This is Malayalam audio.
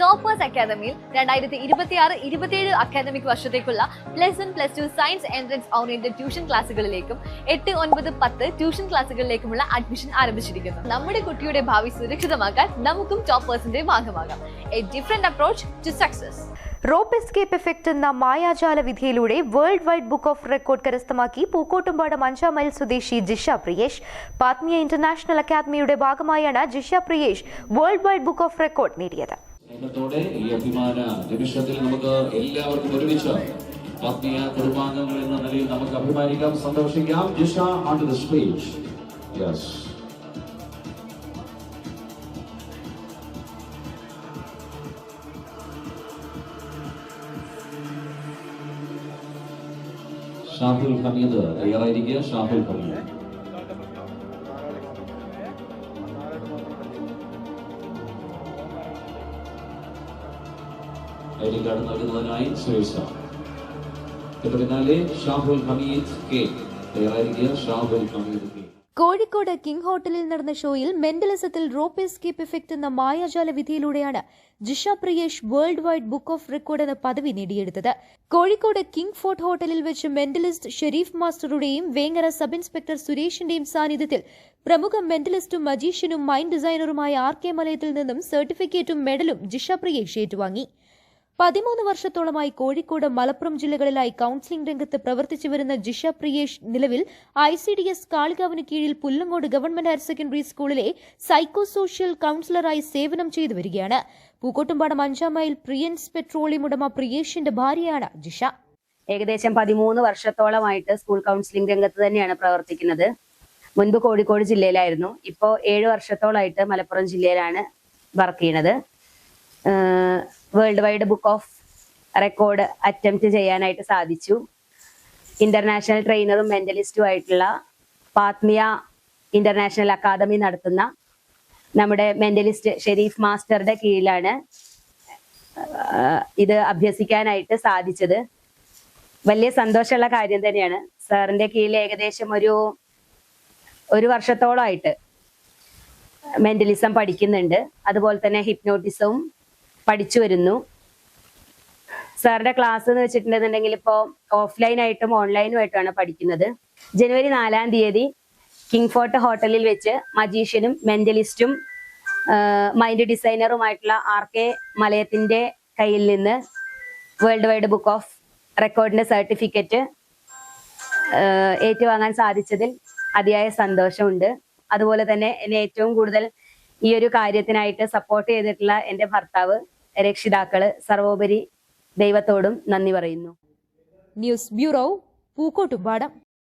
ടോപ്പേഴ്സ് അക്കാദമിയിൽ 2026-27 അക്കാദമിക് വർഷത്തേക്കുള്ള +1+2 സയൻസ് എൻട്രൻസ് ഓറിയന്റഡ് ട്യൂഷൻ ക്ലാസുകളിലേക്കും 8, 9, 10 ട്യൂഷൻ ക്ലാസുകളിലേക്കുമുള്ള അഡ്മിഷൻ ആരംഭിച്ചിരിക്കുന്നു. നമ്മുടെ കുട്ടിയുടെ ഭാവി സുരക്ഷിതമാക്കാൻ നമുക്കും ടോപ്പേഴ്സിന്റെ ഭാഗമാകാം. A different approach to success. Rope escape effect എന്ന മായാജാല വിധിയിലൂടെ world wide book of record കരസ്ഥമാക്കി പൂക്കോട്ടുംപാടം 5 മൈൽ സ്വദേശി ജിഷ പ്രിയേഷ്. പാത്മിയ ഇന്റർനാഷണൽ അക്കാദമിയുടെ ഭാഗമായാണ് Jisha Priyesh world wide book of record നേടിയത്. ഈ അഭിമാന നിമിഷത്തിൽ നമുക്ക് എല്ലാവർക്കും ഒരുമിച്ച് ആത്മീയ കുടുംബാംഗങ്ങൾ എന്ന നിലയിൽ നമുക്ക് അഭിമാനിക്കാം, സന്തോഷിക്കാം. Jisha on to the stage. Yes. Shahul Hameed തയ്യാറായിരിക്കുക. ഷാഹുൽ ഹമീദ് ഐഡി കാർഡ് നൽകുന്നതിനായി സുരേഷ്. പിന്നാലെ ഷാഹുൽ ഹമീദ് കെ തയ്യാറായിരിക്കുക. ഷാഹുൽ ഹമീദ് കെ. കോഴിക്കോട് കിങ് ഹോട്ടലിൽ നടന്ന ഷോയിൽ മെന്റലിസത്തിൽ റോപ്പ് എസ്കേപ്പ് എഫക്ട് എന്ന മായാജാല വിധിയിലൂടെയാണ് Jisha Priyesh world wide book of record എന്ന പദവി നേടിയെടുത്തത്. കോഴിക്കോട് കിങ് ഫോർട്ട് ഹോട്ടലിൽ വെച്ച് മെന്റലിസ്റ്റ് ഷെരീഫ് മാസ്റ്ററുടെയും വേങ്ങര സബ് ഇൻസ്പെക്ടർ സുരേഷിന്റെയും സാന്നിധ്യത്തിൽ പ്രമുഖ മെന്റലിസ്റ്റും മജീഷ്യനും മൈൻഡ് ഡിസൈനറുമായ RK മലയത്തിൽ നിന്നും സർട്ടിഫിക്കറ്റും മെഡലും ജിഷ പ്രിയേഷ് ഏറ്റുവാങ്ങി. 13 വർഷത്തോളമായി കോഴിക്കോട്, മലപ്പുറം ജില്ലകളിലായി കൌൺസിലിംഗ് രംഗത്ത് പ്രവർത്തിച്ചു വരുന്ന ജിഷ പ്രിയേഷ് നിലവിൽ ICDS കാളികാവിന് കീഴിൽ പുല്ലങ്ങോട് ഗവൺമെന്റ് ഹയർ സെക്കൻഡറി സ്കൂളിലെ സൈക്കോ സോഷ്യൽ കൌൺസിലറായി സേവനം ചെയ്തു വരികയാണ്. പൂക്കോട്ടുംപാടം 5 മൈൽ പ്രിയൻസ് പെട്രോളിയം ഉടമ പ്രിയേഷിന്റെ ഭാര്യയാണ് ജിഷ. ഏകദേശം 13 വർഷത്തോളമായിട്ട് സ്കൂൾ കൌൺസിലിംഗ് രംഗത്ത് തന്നെയാണ് പ്രവർത്തിക്കുന്നത്. മുൻപ് കോഴിക്കോട് ജില്ലയിലായിരുന്നു. ഇപ്പോൾ 7 വർഷത്തോളമായിട്ട് മലപ്പുറം ജില്ലയിലാണ് വർക്ക് ചെയ്യുന്നത്. World wide book of record attempt ചെയ്യാനായിട്ട് സാധിച്ചു. ഇന്റർനാഷണൽ ട്രെയിനറും മെന്റലിസ്റ്റും ആയിട്ടുള്ള പാത്മിയ ഇന്റർനാഷണൽ അക്കാദമി നടത്തുന്ന നമ്മുടെ മെന്റലിസ്റ്റ് ഷെരീഫ് മാസ്റ്ററുടെ കീഴിലാണ് ഇത് അഭ്യസിക്കാനായിട്ട് സാധിച്ചത്. വലിയ സന്തോഷമുള്ള കാര്യം തന്നെയാണ്. സാറിന്റെ കീഴിൽ ഏകദേശം ഒരു വർഷത്തോളമായിട്ട് മെന്റലിസം പഠിക്കുന്നുണ്ട്. അതുപോലെ തന്നെ ഹിപ്നോട്ടിസവും പഠിച്ചു വരുന്നു. സാറിന്റെ ക്ലാസ് എന്ന് വെച്ചിട്ടുണ്ടെന്നുണ്ടെങ്കിൽ ഇപ്പോൾ ഓഫ്ലൈൻ ആയിട്ടും ഓൺലൈനും ആയിട്ടാണ് പഠിക്കുന്നത്. ജനുവരി 4-ാം തീയതി കിങ് ഫോർട്ട് ഹോട്ടലിൽ വെച്ച് മജീഷ്യനും മെന്റലിസ്റ്റും മൈൻഡ് ഡിസൈനറുമായിട്ടുള്ള RK മലയത്തിന്റെ കയ്യിൽ നിന്ന് വേൾഡ് വൈഡ് ബുക്ക് ഓഫ് റെക്കോർഡിന്റെ സർട്ടിഫിക്കറ്റ് ഏറ്റുവാങ്ങാൻ സാധിച്ചതിൽ അതിയായ സന്തോഷമുണ്ട്. അതുപോലെ തന്നെ എന്നെ ഏറ്റവും കൂടുതൽ ഈ ഒരു കാര്യത്തിനായിട്ട് സപ്പോർട്ട് ചെയ്തിട്ടുള്ള എൻ്റെ ഭർത്താവ്, രക്ഷിതാക്കള്, സർവോപരി ദൈവത്തോടും നന്ദി പറയുന്നു. News bureau, Pookkottumpadam.